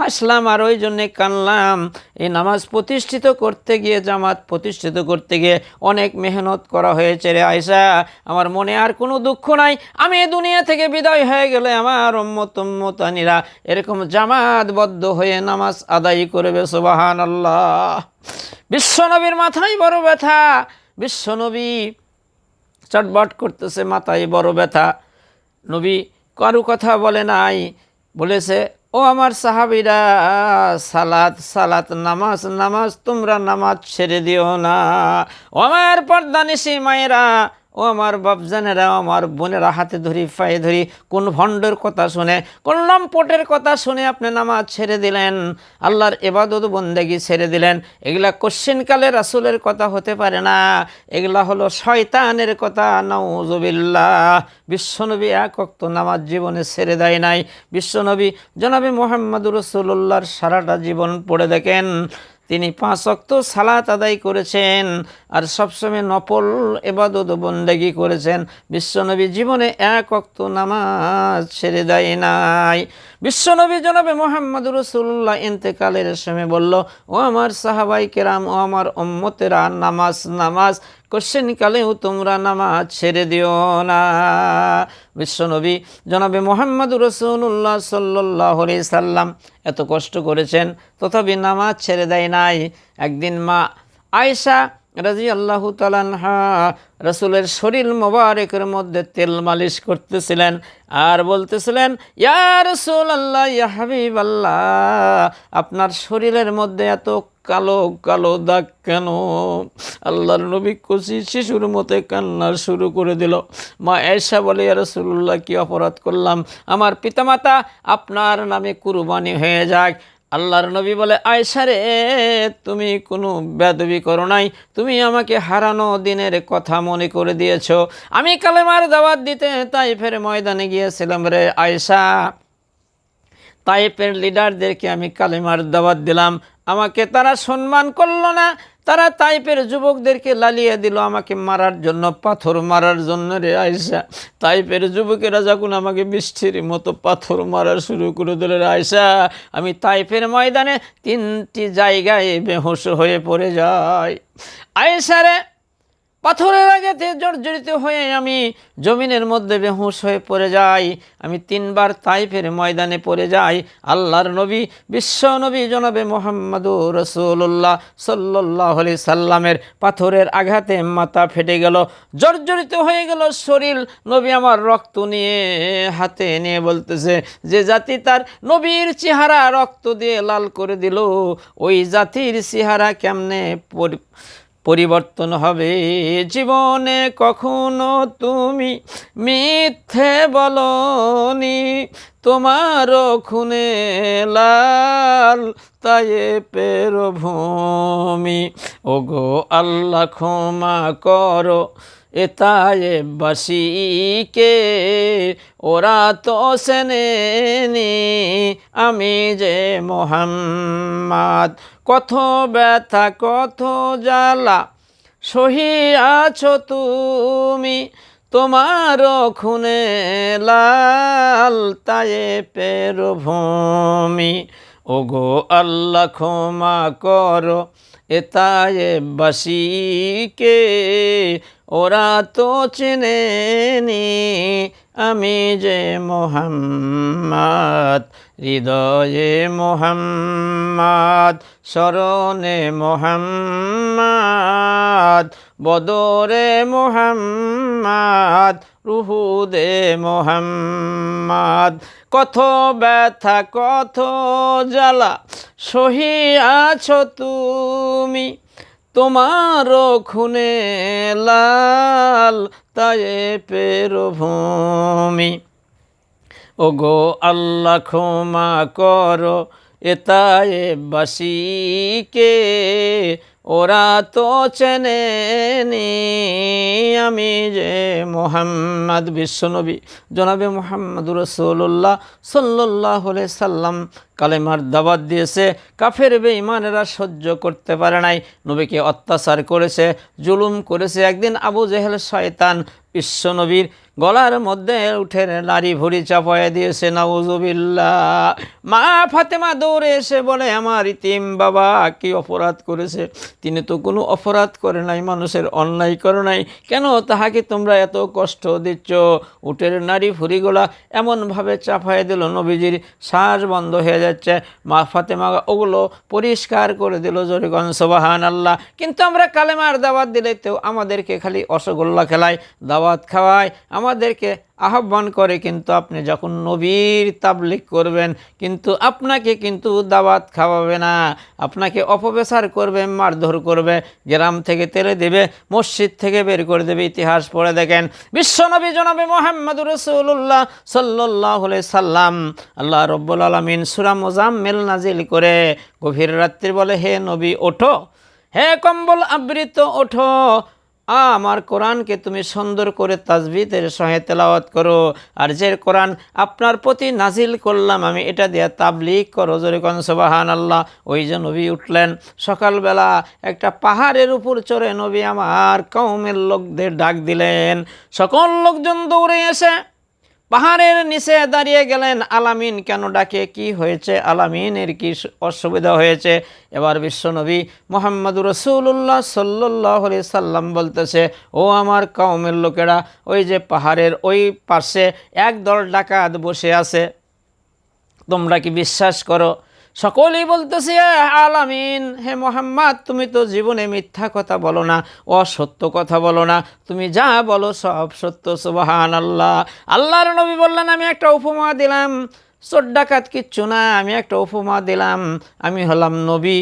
হাসলাম আর ওই জন্যে কানলাম। এই নামাজ প্রতিষ্ঠিত করতে গিয়ে, জামাত প্রতিষ্ঠিত করতে গিয়ে অনেক মেহনত করা হয়েছে রে আয়েশা। আমার মনে আর কোনো দুঃখ নাই, আমি এই দুনিয়া থেকে বিদায় হয়ে গেলে আমার উম্মতানিরা এরকম জামাতবদ্ধ হয়ে নামাজ আদায় করবে। সুবহানাল্লাহ। বিশ্বনবীর মাথায় বড় ব্যথা, বিশ্বনবী চটবট করতেছে, মাথায় বড় ব্যথা। নবী কারু কথা বলে নাই, বলেছে, ও আমার সাহাবীরা, সালাত সালাত, নামাজ নামাজ, তোমরা নামাজ ছেড়ে দিও না। ও আমার পর্দানিশী মায়েরা, ও আমার বাপজানেরা, আমার বোনেরা, হাতে ধরি পায়ে ধরি, কোন ভণ্ডের কথা শুনে, কোন লম্পটের কথা শুনে আপনি নামাজ ছেড়ে দিলেন, আল্লাহর ইবাদত বন্দেগী ছেড়ে দিলেন? এগুলা কোশ্চেনকালে রাসূলের কথা হতে পারে না, এগুলা হলো শয়তানের কথা। নাউযুবিল্লাহ। বিশ্বনবী এক ওয়াক্ত নামাজ জীবনে ছেড়ে দেয় নাই। বিশ্বনবী জনাবে মুহাম্মদুর রাসূলুল্লাহর সারাটা জীবন পড়ে দেখেন, তিনি 5 ওয়াক্ত সালাত আদায় করেছেন, আর সবসময় নফল ইবাদত বন্দেগী করেছেন। বিশ্বনবী জীবনে এক ওয়াক্ত নামাজ ছেড়ে দেয় নাই। বিশ্বনবী জনাবে মুহাম্মদুর রাসূলুল্লাহ ইন্তেকালের সময় বলল, ও আমার সাহাবায়ে কেরাম, ও আমার উম্মতেরা, নামাজ নামাজ, কোশ্চেনকালেও তোমরা নামাজ ছেড়ে দিও না। বিশ্বনবী জনাবে মুহাম্মদুর রাসূলুল্লাহ সাল্লাল্লাহু আলাইহি সাল্লাম এত কষ্ট করেছেন, তথাপি নামাজ ছেড়ে দেয় নাই। একদিন মা আয়েশা রাদিয়াল্লাহু তাআলা আনহা রাসূলের শরীর মোবারকের মধ্যে তেল মালিশ করতেছিলেন, আর বলতেছিলেন, ইয়া রাসূলুল্লাহ, ইয়া হাবিবাল্লাহ, আপনার শরীরের মধ্যে এত কালো কালো দাগ কেন? আল্লাহর নবী কচি শিশুর মতে কান্না শুরু করে দিল। মা আয়েশা বলে, ইয়া রাসূলুল্লাহ, কি অপরাধ করলাম? আমার পিতামাতা আপনার নামে কুরবানি হয়ে যাক, আল্লাহর নবী বলে, আয়েশা রে, তুমি কোনো বেয়াদবি করো নাই, তুমি আমাকে হারানো দিনের কথা মনে করে দিয়েছো। আমি কালেমার দাওয়াত দিতে তাইফের ময়দানে গিয়েছিলাম রে আয়েশা। তাইফের লিডারদেরকে আমি কালেমার দাওয়াত দিলাম, আমাকে তারা সম্মান করলো না। তারা তাইফের যুবকদেরকে লালিয়ে দিল আমাকে মারার জন্য, পাথর মারার জন্য রে আয়েশা। তাইফের যুবকেরা যখন আমাকে বৃষ্টির মতো পাথর মারা শুরু করে দিল রে আয়েশা, আমি তাইফের ময়দানে 3টি জায়গায় বেহুশ হয়ে পড়ে যাই। আয়েশা রে, পাথরের আঘাতে জর্জরিত হয়ে আমি জমিনের মধ্যে বেহুশ হয়ে পড়ে যাই। আমি 3বার তাইফের ময়দানে পড়ে যাই। আল্লাহর নবী, বিশ্ব নবী জনাবে মুহাম্মদুর রাসূলুল্লাহ সাল্লাল্লাহু আলাইহি সাল্লামের পাথরের আঘাতে মাথা ফেটে গেল, জর্জরিত হয়ে গেল শরীর। নবী আমার রক্ত নিয়ে হাতে নিয়ে বলতেছে, যে জাতি তার নবীর চেহারা রক্ত দিয়ে লাল করে দিল, ওই জাতির চেহারা কেমনে পরিবর্তন হবে? জীবনে কখনো তুমি মিথ্যে বলনি, তোমার খুনে লাল তায়েফের ভূমি। ওগো আল্লাহ ক্ষমা করো এ তায়েফবাসীকে, ওরা তো চেনেনি আমি যে মুহাম্মদ। কত ব্যথা কত জ্বালা সহিয়াছো তুমি, তোমার খুনে লাল তায়েফের ভূমি। ওগো আল্লাহ ক্ষমা করো এ তায়েফবাসীকে, ওরা তো চেনেনি আমি যে মুহাম্মদ। হৃদয়ে মুহাম্মদ, স্মরণে মুহাম্মদ, বদরে মুহাম্মদ, উহুদে মুহাম্মদ। কত ব্যথা কত জ্বালা সহিয়াছো তুমি, তোমার খুনে লাল তায়েফের ভূমি। ওগো আল্লাহ ক্ষমা করো এ তায়েফবাসীকে, ওরা তো চেনেনি আমি যে মুহাম্মদ। বিশ্বনবী জনাবে মুহাম্মদুর রাসূলুল্লাহ সাল্লাল্লাহু আলাইহি সাল্লাম কালেমার দাওয়াত দিয়েছে। কাফের বেঈমানেরা সহ্য করতে পারে নাই, নবীকে অত্যাচার করেছে, জুলুম করেছে। একদিন আবু জেহেল শয়তান বিশ্বনবীর গলার মধ্যে উঠে নারী ভুঁড়ি চাপাইয়া দিয়েছে, নাউজুবিল্লাহ। মা ফাতেমা দৌড়ে এসে বলে, আমার ইতিম বাবা কি অপরাধ করেছে? তিনি তো কোনো অপরাধ করে নাই, মানুষের অন্যায় করে নাই, কেন তাহাকে তোমরা এত কষ্ট দিচ্ছ? উটের নারী ভুঁড়িগুলা এমনভাবে চাপাইয়া দিল, নবীজির শ্বাস বন্ধ হয়ে যাচ্ছে। মা ফাতেমা ওগুলো পরিষ্কার করে দিল, জোরে গণ সুবহানাল্লাহ। কিন্তু আমরা কালেমার দাওয়াত দিলে তো আমাদেরকে খালি রসগোল্লা খেলায়, দাওয়াত খাওয়ায়, আমাদেরকে আহ্বান করে। কিন্তু আপনি যখন নবীর তাবলীগ করবেন, কিন্তু আপনাকে কিন্তু দাওয়াত খাওয়াবে না, আপনাকে অপপ্রচার করবে, মারধর করবে, গ্রাম থেকে তেলে দেবে, মসজিদ থেকে বের করে দেবে। ইতিহাস পড়ে দেখেন, বিশ্বনবী জনাবে মুহাম্মদুর রাসূলুল্লাহ সাল্লাল্লাহু আলাইহি সাল্লাম, আল্লাহ রাব্বুল আলামিন সূরা মুজাম্মিল নাজিল করে গভীর রাত্রি বলে, হে নবী ওঠো, হে কম্বল আবৃত ওঠো, আমার কোরআনকে তুমি সুন্দর করে তাজবিদের সঙ্গে তেলাওয়াত করো, আর যে কোরআন আপনার প্রতি নাজিল করলাম আমি, এটা দিয়ে তাবলীগ করো, জোরে কোন সুবহানাল্লাহ। ওই যে নবী উঠলেন সকালবেলা, একটা পাহাড়ের উপর চড়ে নবী আমার কওমের লোকদের ডাক দিলেন। সকল লোকজন দৌড়ে এসে পাহাড়ের নিচে দাঁড়িয়ে গেলেন। আলামিন কেন ডাকে, কি হয়েছে, আলামিনের কি অসুবিধা হয়েছে? এবার বিশ্বনবী মুহাম্মদুর রাসূলুল্লাহ সাল্লাল্লাহু আলাইহি সাল্লাম বলতেছে, ও আমার কওমের লোকেরা, ওই যে পাহাড়ের ওই পাশে একদল ডাকাত বসে আছে, তোমরা কি বিশ্বাস করো? সকলেই বলতেছে, আলামিন, হে মুহাম্মদ, তুমি তো জীবনে মিথ্যা কথা বলো না, অসত্য কথা বলো না, তুমি যা বলো সব সত্য, সুবহানাল্লাহ। আল্লাহর নবী বললেন, আমি একটা উপমা দিলাম, চোর ডাকাত কিচ্ছু না, আমি একটা উপমা দিলাম, আমি হলাম নবী,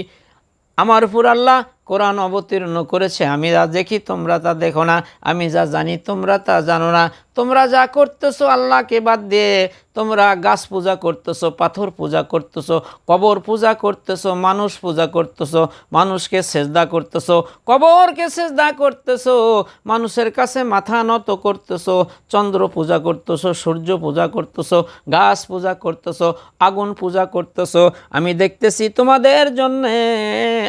আমার উপর আল্লাহ কোরআন অবতীর্ণ করেছে, আমি যা দেখি তোমরা তা দেখো না, আমি যা জানি তোমরা তা জানো না। তোমরা যা করতেছো আল্লাহকে বাদ দিয়ে তোমরা গাছ পূজা করতেছো, পাথর পূজা করতেছো, কবর পূজা করতেছো, মানুষ পূজা করতেছো, মানুষকে সেজদা করতেছো, কবরকে সেজদা করতেছো, মানুষের কাছে মাথা নত করতেছো, চন্দ্র পূজা করতেছো, সূর্য পূজা করতেছো, গাছ পূজা করতেছো, আগুন পূজা করতেছো। আমি দেখতেছি তোমাদের জন্য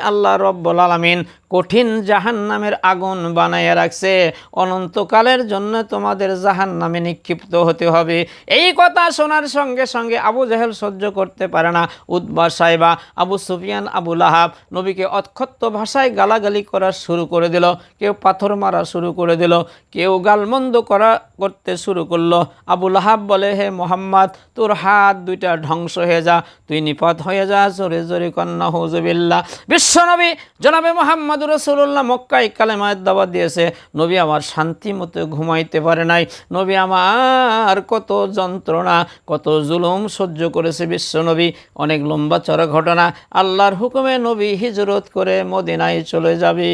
আল্লাহ রব্বুল আলামিন কঠিন জাহান্নামের আগুন বানাইয়া রাখছে, অনন্তকালের জন্য তোমাদের জাহান্নামে নিক্ষিপ্ত হতে হবে। এই কথা শোনার সঙ্গে সঙ্গে আবু জেহেল সহ্য করতে পারে না। উতবা, সাইবা, আবু সুফিয়ান, আবু লাহাব নবীকে অক্ষত্য ভাষায় গালাগালি করা শুরু করে দিল, কেউ পাথর মারা শুরু করে দিল, কেউ গালমন্দ করতে শুরু করলো। আবু লাহাব বলে, হে মোহাম্মদ, তোর হাত দুইটা ধ্বংস হয়ে যা, তুই নিপাত হয়ে যা, জোরে জোরে কন্যা হুজুবিল্লাহ। বিশ্বনবী জনাবে মোহাম্মদ রাসূলুল্লাহ মক্কায় কালেমার দাওয়াত দিয়েছে। নবী আমার শান্তি মতো ঘুমাইতে পারে নাই। নবী আমার কত যন্ত্রণা, কত জুলুম সহ্য করেছে বিশ্বনবী। অনেক লম্বা চড়া ঘটনা। আল্লাহর হুকুমে নবী হিজরত করে মদিনায় চলে যাবে।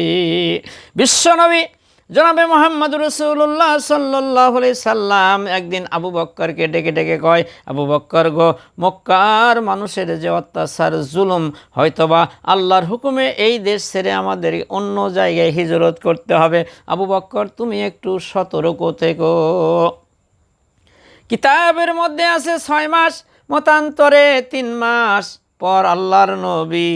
বিশ্বনবী জনাবে মোহাম্মদ রাসূলুল্লাহ সাল্লাল্লাহু আলাইহি সাল্লাম একদিন আবু বক্করকে ডেকে ডেকে কয়, আবু বক্কর গো, মক্কার মানুষের যে অত্যাচার জুলুম, হয়তোবা আল্লাহর হুকুমে এই দেশ ছেড়ে আমাদের অন্য জায়গায় হিজরত করতে হবে। আবু বক্কর তুমি একটু সতর্ক থেকো। কিতাবের মধ্যে আছে 6 মাস, মতান্তরে 3 মাস পর আল্লাহর নবী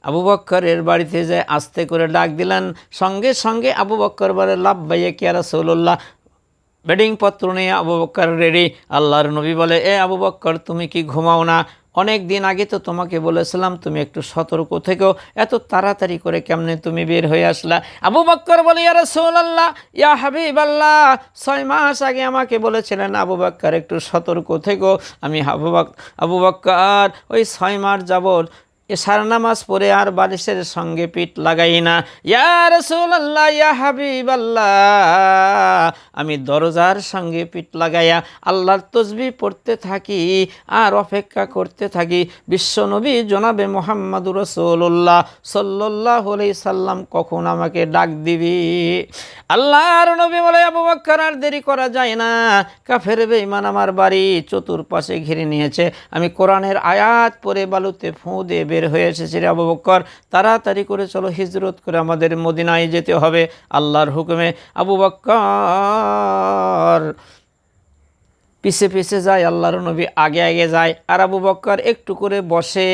আবু বক্করের বাড়িতে যায় আস্তে করে ডাক দিলেন। সঙ্গে সঙ্গে আবু বক্কর বলে, লাব্বাইক ইয়া রাসূলুল্লাহ। বেডিং পত্র নিয়ে আবু বক্কর রেডি। আল্লাহর নবী বলে, এ আবু বক্কর, তুমি কি ঘুমাও না? অনেক দিন আগে তো তোমাকে বলেছিলাম তুমি একটু সতর্ক থেকো, এত তাড়াতাড়ি করে কেমনে তুমি বের হয়ে আসলা? আবু বক্কর বলে, ইয়া রাসূলুল্লাহ, ইয়া হাবিবাল্লাহ, 6 মাস আগে আমাকে বলেছিলেন আবু বক্কর একটু সতর্ক থেকো। আমি আবু বক্কর ওই 6 মাস যাবত এশার নামাজ পড়ে আর বালিশের সঙ্গে পিঠ লাগাই না। ইয়া রাসূলুল্লাহ, ইয়া হাবিবাল্লাহ, আমি দরজার সঙ্গে পিঠ লাগাইয়া আল্লাহর তাসবিহ পড়তে থাকি আর অপেক্ষা করতে থাকি বিশ্বনবী জনাবে মুহাম্মদুর রাসূলুল্লাহ সাল্লাল্লাহু আলাইহি সাল্লাম কখন আমাকে ডাক দিবি। আল্লাহর নবী বলে, আবু বক্কর আর দেরি করা যায় না, কাফের বেঈমান আমার বাড়ি চতুর্পাশে ঘিরে নিয়েছে। আমি কোরআনের আয়াত পড়ে বালুতে ফুঁ দিয়ে বের হয়ে এসেছি রে আবু বক্কর, তাড়াতাড়ি করে চলো, হিজরত করে আমাদের মদিনায় যেতে হবে। আল্লাহর হুকুমে আবু বক্কর পিছে পিছে যায়, আল্লাহর নবী আগে আগে যায়, আর আবু বক্কর একটু করে বসে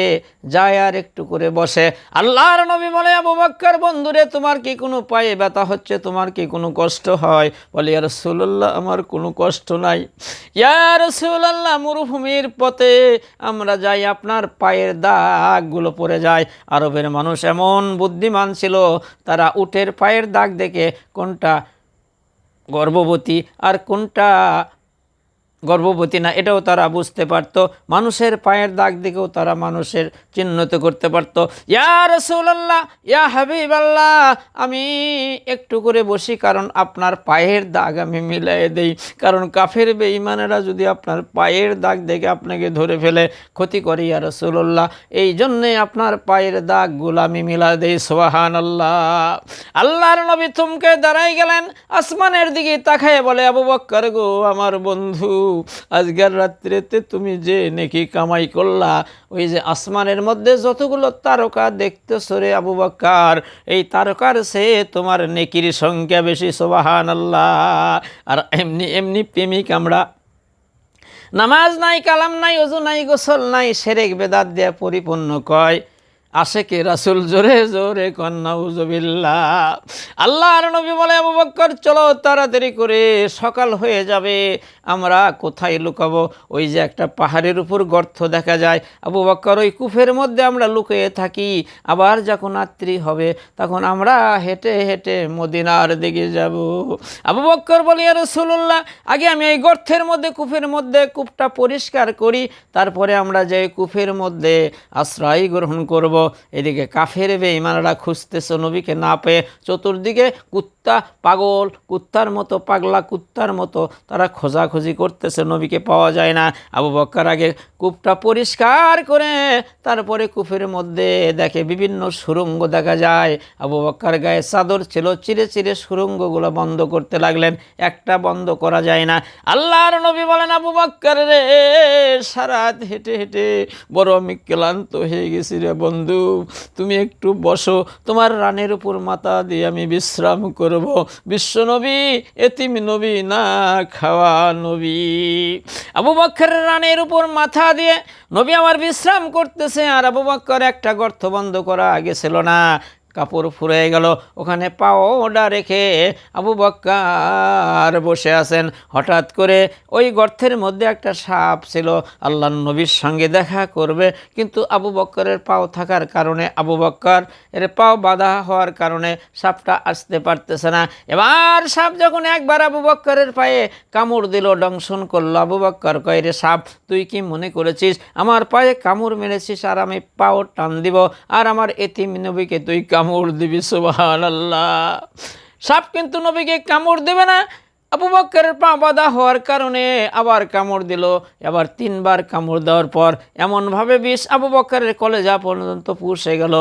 যায় আর একটু করে বসে। আল্লাহর নবী বলে, আবু বক্কর বন্ধুরে, তোমার কি কোনো পায়ে ব্যথা হচ্ছে? তোমার কি কোনো কষ্ট হয়? বলে, ইয়া রাসূলুল্লাহ, আমার কোনো কষ্ট নাই। ইয়া রাসূলুল্লাহ, মরুভূমির পথে আমরা যাই, আপনার পায়ের দাগগুলো পড়ে যায়। আরবের মানুষ এমন বুদ্ধিমান ছিল, তারা উটের পায়ের দাগ দেখে কোনটা গর্ভবতী আর কোনটা গর্ভবতী না এটাও তারা বুঝতে পারতো। মানুষের পায়ের দাগ দিকেও তারা মানুষের চিহ্নিত করতে পারতো। ইয়া রাসূলুল্লাহ, ইয়া হাবিবাল্লাহ, আমি একটু করে বসি, কারণ আপনার পায়ের দাগ আমি মিলাই দেই, কারণ কাফের বেঈমানেরা যদি আপনার পায়ের দাগ দেখে আপনাকে ধরে ফেলে ক্ষতি করে। ইয়া রাসূলুল্লাহ, এই জন্যে আপনার পায়ের দাগগুলো আমি মিলা দেই। সুবহানাল্লাহ। আল্লাহর নবী থমকে দাঁড়াই গেলেন, আসমানের দিকে তাকায় বলে, আবু বক্কর গো, আমার বন্ধু, আজকের রাত্রিতে তুমি যে নেকি কামাই করলা, ওই যে আসমানের মধ্যে যতগুলো তারকা দেখতেছো রে আবু বক্কর, এই তারকার সে তোমার নেকির সংখ্যা বেশি। সুবহানাল্লাহ। আর এমনি এমনি প্রেমিক আমরা, নামাজ নাই, কালাম নাই, ওযু নাই, গোসল নাই, শিরক বেদাত দিয়ে পরিপূর্ণ কয় আশেকে রাসূল, জোরে জোরে কন্যা উযুবিল্লাহ। আল্লাহর নবী বলে, আবু বক্কর চলো তাড়াতাড়ি করে, সকাল হয়ে যাবে, আমরা কোথায় লুকাবো? ওই যে একটা পাহাড়ের উপর গর্ত দেখা যায়, আবু বক্কর ওই কূপের মধ্যে আমরা লুকিয়ে থাকি, আবার যখন রাত্রি হবে তখন আমরা হেঁটে হেঁটে মদিনার দিকে যাব। আবু বক্কর বলে, ইয়া রাসূলুল্লাহ, আগে আমি এই গর্তের মধ্যে কূপের মধ্যে কূপটা পরিষ্কার করি, তারপরে আমরা যে কূপের মধ্যে আশ্রয় গ্রহণ করব। এদিকে কাফের বেঈমানরা খুঁজতেছে নবীকে না পেয়ে, চতুর্দিকে কুত্তা পাগল, কুত্তার মতো পাগলা কুত্তার মতো তারা খোঁজাখুঁজি করতেছে, নবীকে পাওয়া যায় না। আবু বকর আগে কূপটা পরিষ্কার করে তারপরে কূপের মধ্যে দেখে বিভিন্ন সুড়ঙ্গ দেখা যায়। আবু বকর গায়ে চাদর ছিল, চিরে চিরে সুড়ঙ্গগুলো বন্ধ করতে লাগলেন, একটা বন্ধ করা যায় না। আল্লাহর নবী বলেন, আবু বকর রে, সারা রাত হেঁটে হেঁটে বড় আমি ক্লান্ত হয়ে গেছি রে বন্ধু, তুমি একটু বসো, তোমার রানের উপর মাথা দিয়ে আমি বিশ্রাম করব। বিশ্বনবী এতিম নবী না খাওয়া নবী। আবু বকরের রানের উপর মাথা দিয়ে নবী আমার বিশ্রাম করতেছে, আর আবু বকর একটা গর্ত বন্ধ করা গেছিল না, কাপড় ফুরে গেল, ওখানে পাওডা রেখে আবু বকর বসে আছেন। হঠাৎ করে ওই গর্তের মধ্যে একটা সাপ ছিল, আল্লাহর নবীর সঙ্গে দেখা করবে, কিন্তু আবু বকরের পাও থাকার কারণে, আবু বকর এর পাও বাঁধা হওয়ার কারণে সাপটা আসতে পারতেছে না। এবার সাপ যখন একবার আবু বকরের পায়ে কামড় দিল, দংশন করলো, আবু বকর কয়, রে সাপ, তুই কি মনে করেছিস আমার পায়ে কামড় মেরেছিস আর আমি পাও টান দিব আর আমার এতিম নবীকে তুই কামড় দিবি? সুবহানাল্লাহ। সাপ কিন্তু নবীকে কামড় দেবে না। আবু বকরের পা বাঁধা হওয়ার কারণে আবার কামড় দিল। এবার 3 বার কামড় দেওয়ার পর এমনভাবে বিষ আবু বকরের কলেজা পর্যন্ত পুষে গেল।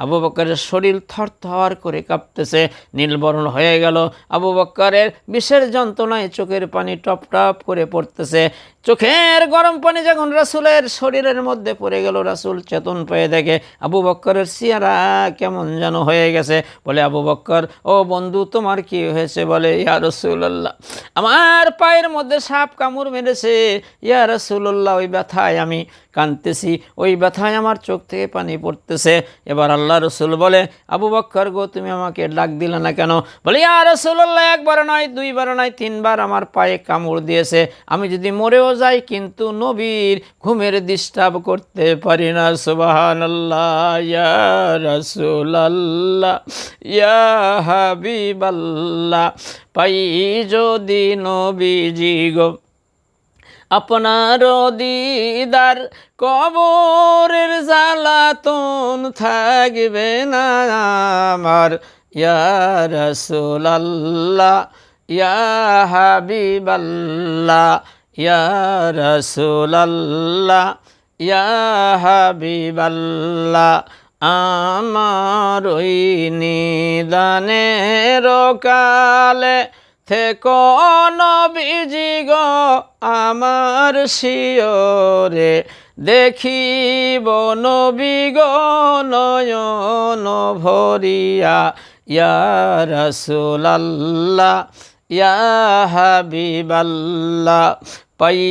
আবু বকরের শরীর থরথর করে কাঁপতেছে, নীলবর্ণ হয়ে গেল। আবু বকরের বিষের যন্ত্রণায় চোখের পানি টপ টপ করে পড়তেছে। চোখের গরম পানি যখন রাসূলের শরীরের মধ্যে পড়ে গেল, রাসূল চেতন পেয়ে দেখে আবু বকরের চেহারা কেমন যেন হয়ে গেছে। বলে, আবু বকর, ও বন্ধু, তোমার কি হয়েছে? বলে, ইয়া রাসূলুল্লাহ, আমার পায়ের মধ্যে সাপ কামড় মেরেছে। ইয়া রাসূলুল্লাহ, ওই ব্যথায় আমি কাঁদতেছি, ওই ব্যথায় আমার চোখ থেকে পানি পড়তেছে। এবার আল্লাহ রসুল বলে, আবু বকর গো, তুমি আমাকে ডাক দিলে না কেন? বলে, ইয়া রাসূলুল্লাহ, 1 বার নয়, 2 বার নয়, 3 বার আমার পায়ে কামড় দিয়েছে। আমি যদি মরেও যাই কিন্তু নবীর ঘুমের ডিস্টার্ব করতে পারি না। সুবহানাল্লাহ। ইয়া রাসূলুল্লাহ, ইয়া হাবিবাল্লাহ, পাই যদি নবীজি গো আপনার দিদার, কবরের জ্বালাতন থাকবে না আমার। ইয়া রাসূলুল্লাহ, ইয়া হাবিবাল্লাহ, ইয়া রাসূলুল্লাহ, ইয়া হাবিবাল্লাহ, আমার ওই নিদানের কালে থেকো নবীজি গো আমার শিয়রে, দেখিব নবী গো নয়ন ভরিয়া। ইয়া রাসূলুল্লাহ, ইয়া হাবিবাল্লাহ, পাই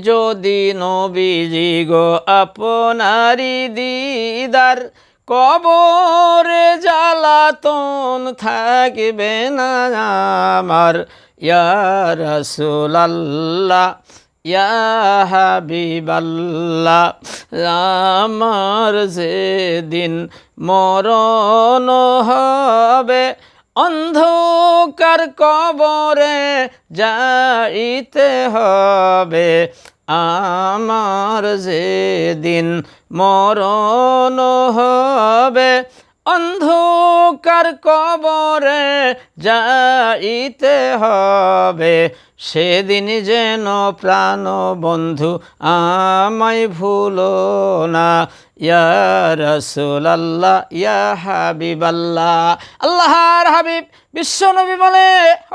যদি নবীজি গো আপনারি দিদার, কবরে জ্বালাতন থাকবে না আমার। ইয়া রাসূলুল্লাহ, ইয়া হাবিবাল্লাহ, আমার যেদিন মরণ হবে, অন্ধকার কবরে যাইতে হবে। আমার যেদিন মরণ হবে, অন্ধকার কবরে যাইতে হবে। সেদিন যেন প্রাণ বন্ধু আমায় ভুলো না। ইয়া রাসূলুল্লাহ, ইয়া হাবিবাল্লাহ। আল্লাহর হাবিব বিশ্বনবী বলে,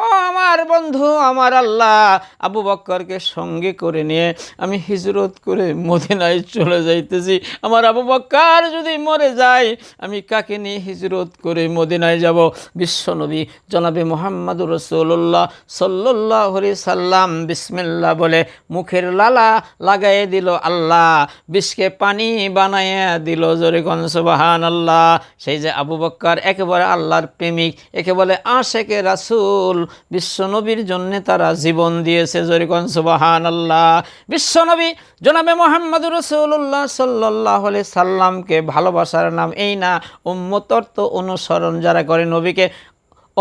ও আমার বন্ধু, আমার আল্লাহ, আবু বকরকে সঙ্গে করে নিয়ে আমি হিজরত করে মদিনায় চলে যাইতেছি। আমার আবু বকর যদি মরে যায়, আমি কাকে নিয়ে হিজরত করে মদিনায় যাব? বিশ্বনবী জনাবে মুহাম্মদুর রাসূলুল্লাহ সাল্লাল্লাহু আলাইহি সাল্লাম বিসমিল্লাহ বলে মুখের লালা লাগাই দিল, আল্লাহ বিষকে পানি বানাইয়া দিল। জোরে কোন সুবহানাল্লাহ। সেই যে আবু বকর একেবারে আল্লাহর প্রেমিক, একে বলে আশেকে রাসূল। বিশ্বনবীর জন্য তারা জীবন দিয়েছে। জোরে কোন সুবহানাল্লাহ। বিশ্বনবী জনাবে মুহাম্মদুর রাসূলুল্লাহ সাল্লাল্লাহু আলাইহি সাল্লামকে ভালোবাসার নাম এই না, উম্মতর তো অনুসরণ যারা করে, নবীকে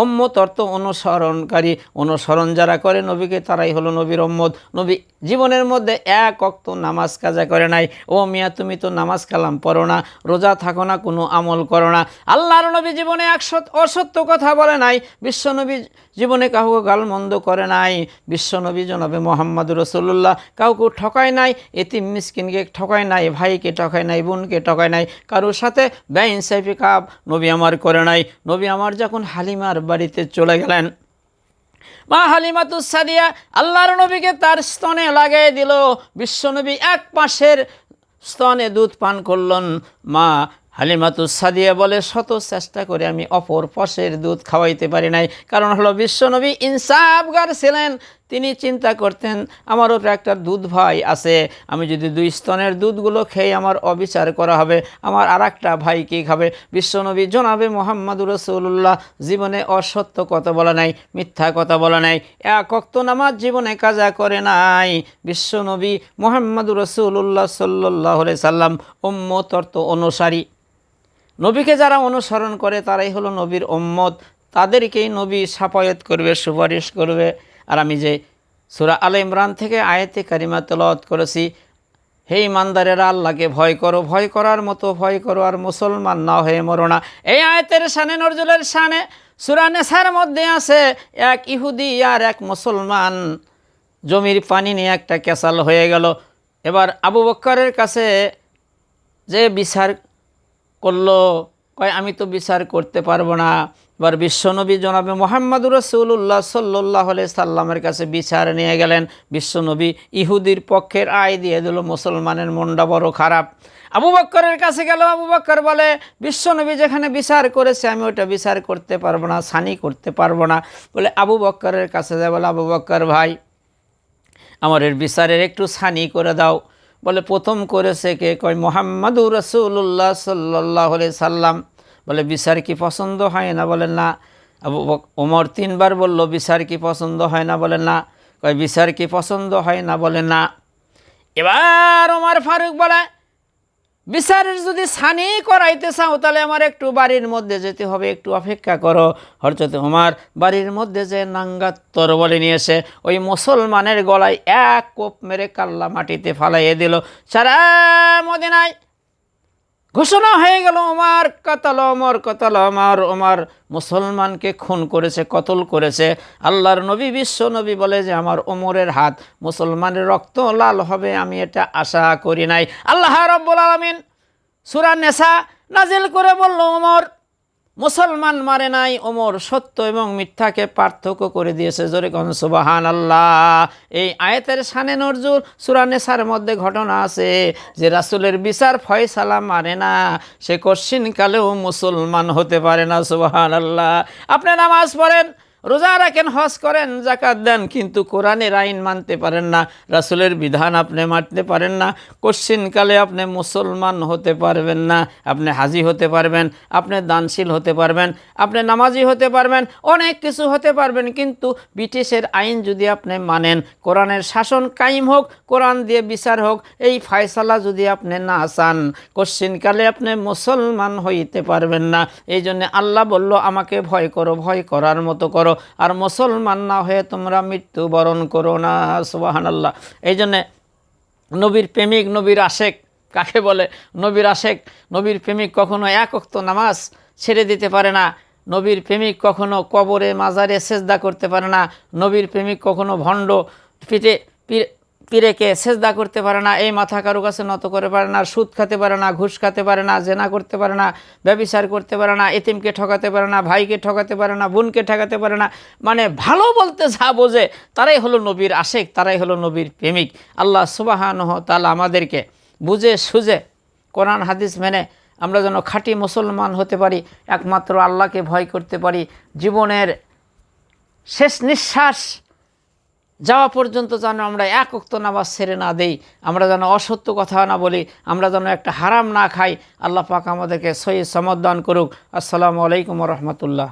উম্মত অর্থ অনুসরণকারী, অনুসরণ যারা করে নবীকে তারাই হলো নবীর উম্মত। নবী জীবনের মধ্যে এক ওয়াক্ত নামাজ কাজা করে নাই। ও মিয়া, তুমি তো নামাজ কালাম পড়ো না, রোজা থাকো না, কোনো আমল করো না। আল্লাহর নবী জীবনে অসত্য কথা বলে নাই। বিশ্বনবী জীবনে কাউকে গালমন্দ করে নাই। বিশ্বনবী জনাবে মুহাম্মদুর রাসূলুল্লাহ কাউকে ঠকায় নাই, এতিম মিসকিনকে ঠকায় নাই, ভাইকে ঠকায় নাই, বোনকে ঠকায় নাই, কারোর সাথে বেইনসাফি কাজ নবী আমার করে নাই। নবী আমার যখন হালিমার বাড়িতে চলে গেলেন, মা হালিমাতুস সাদিয়া আল্লাহর নবীকে তার স্তনে লাগিয়ে দিল। বিশ্বনবী এক পাশের স্তনে দুধ পান করলেন। মা হালিমাতুস সাদিয়া বলে, শত চেষ্টা করে আমি অপর পাশের দুধ খাওয়াইতে পারি নাই। কারণ হলো বিশ্বনবী ইনসাফগার ছিলেন। তিনি চিন্তা করতেন আমারও তো একটা দুধ ভাই আছে, আমি যদি দুই স্তনের দুধগুলো খেয়ে আমার অবিচার করা হবে, আমার আর একটা ভাই কী খাবে। বিশ্বনবী জনাবে মুহাম্মদুর রাসূলুল্লাহ জীবনে অসত্য কথা বলা নাই, মিথ্যা কথা বলা নাই, এক ওয়াক্ত নামাজ জীবনে কাজা করে নাই। বিশ্বনবী মুহাম্মদুর রাসূলুল্লাহ সাল্লাল্লাহু আলাইহি সাল্লাম উম্মত অর্থ অনুসারী। নবীকে যারা অনুসরণ করে তারাই হলো নবীর উম্মত, তাদেরকেই নবী শাফায়াত করবে, সুপারিশ করবে। আর আমি যে সূরা আলে ইমরান থেকে আয়াতে কারিমা তেলাওয়াত করেছি, হে ইমানদারেরা আল্লাহকে ভয় করো, ভয় করার মতো ভয় করো, আর মুসলমান না হয়ে মরো না। এই আয়াতের শানে নজরুলের শানে সূরা নেসার মধ্যে আছে, এক ইহুদি আর এক মুসলমান জমির পানি নিয়ে একটা ক্যাসাল হয়ে গেল। এবার আবু বকরের কাছে যে বিচার করলো, কয় আমি তো বিচার করতে পারবো না। এবার বিশ্বনবী জনাবে মুহাম্মদুর রাসূলুল্লাহ সাল্লাল্লাহু আলাইহি সাল্লামের কাছে বিচার নিয়ে গেলেন। বিশ্বনবী ইহুদির পক্ষের আয় দিয়ে দিল, মুসলমানের মনটা বড় খারাপ। আবু বকরের কাছে গেল, আবু বকর বলে বিশ্বনবী যেখানে বিচার করেছে আমি ওটা বিচার করতে পারবো না, সানি করতে পারবো না। বলে আবু বকরের কাছে যায়, বলে আবু বকর ভাই আমার এর বিচারের একটু সানি করে দাও। বলে প্রথম করেছে কে? কয় মুহাম্মদুর রাসূলুল্লাহ সাল্লাল্লাহু আলাইহি সাল্লাম। বলে বিচার কি পছন্দ হয় না? বলে না। ওমর তিনবার বলল বিচার কি পছন্দ হয় না? বলে না। কয় বিচার কি পছন্দ হয় না? বলে না। এবার ওমর ফারুক বলে বিচারের যদি সানি করাইতে চাও তাহলে আমার একটু বাড়ির মধ্যে যেতে হবে, একটু অপেক্ষা করো। হযরত ওমর বাড়ির মধ্যে যে নাঙ্গা তরবারি নিয়েছে, ওই মুসলমানের গলায় এক কোপ মেরে কাল্লা মাটিতে ফালাইয়ে দিল। সারা মদিনায় ঘোষণা হয়ে গেল ওমর কাতাল, ওমর কাতাল, ওমর ওমর মুসলমানকে খুন করেছে, কতল করেছে। আল্লাহর নবী বিশ্ব নবী বলে যে আমার ওমরের হাত মুসলমানের রক্ত লাল হবে, আমি এটা আশা করি নাই। আল্লাহ রাব্বুল আলামিন সূরা নেসা নাজিল করে বলল ওমর মুসলমান মারে নাই, ওমর সত্য এবং মিথ্যাকে পার্থক্য করে দিয়েছে। জোরে কোন সুবহানাল্লাহ। এই আয়াতের শানে নজরুল সূরা নেসার মধ্যে ঘটনা আছে যে রাসূলের বিচার ফয়সালা মানে না, সে কশিনকালেও মুসলমান হতে পারে না। সুবহানাল্লাহ। আপনি নামাজ পড়েন, রোজা রাখেন, হজ করেন, যাকাত দেন, কিন্তু কোরআনের আইন মানতে পারেন না, রাসূলের বিধান আপনি মানতে পারেন না, কশিনকালে আপনি মুসলমান হতে পারবেন না। আপনি হাজি হতে পারবেন, আপনি দানশীল হতে পারবেন, আপনি নামাজি হতে পারবেন, অনেক কিছু হতে পারবেন, কিন্তু ব্রিটিশের আইন যদি আপনি মানেন, কোরআনের শাসন কায়েম হোক, কোরআন দিয়ে বিচার হোক, এই ফয়সালা যদি আপনি না চান, কশিনকালে আপনি মুসলমান হইতে পারবেন না। এই জন্য আল্লাহ বলল আমাকে ভয় করো, ভয় করার মতো করো, আর মুসলমান না হয়ে তোমরা মৃত্যুবরণ করো না। সুবহানাল্লাহ। এই জন্যে নবীর প্রেমিক, নবীর আশেক কাকে বলে? নবীর আশেক, নবীর প্রেমিক কখনো এক ওয়াক্ত নামাজ ছেড়ে দিতে পারে না। নবীর প্রেমিক কখনো কবরে মাজারে সেজদা করতে পারে না। নবীর প্রেমিক কখনো ভণ্ড পীরেকে সেজদা করতে পারে না, এই মাথা কারো কাছে নত করে পারে না, সুদ খেতে পারে না, ঘুষ খেতে পারে না, জেনা করতে পারে না, ব্যভিচার করতে পারে না, এতিমকে ঠকাতে পারে না, ভাইকে ঠকাতে পারে না, বোনকে ঠকাতে পারে না। মানে ভালো বলতে যা বোঝে তারাই হলো নবীর আশেক, তারাই হলো নবীর প্রেমিক। আল্লাহ সুবহানাহু ওয়া তাআলা আমাদেরকে বুঝে সুঝে কোরআন হাদিস মেনে আমরা যেন খাঁটি মুসলমান হতে পারি, একমাত্র আল্লাহকে ভয় করতে পারি, জীবনের শেষ নিঃশ্বাস যাওয়া পর্যন্ত যেন আমরা এক ওয়াক্ত নামাজ ছেড়ে না দেই, আমরা যেন অসত্য কথা না বলি, আমরা যেন একটা হারাম না খাই। আল্লাহ পাক আমাদেরকে সহি সমত দান করুক। আসসালামু আলাইকুম ওয়া রাহমাতুল্লাহ।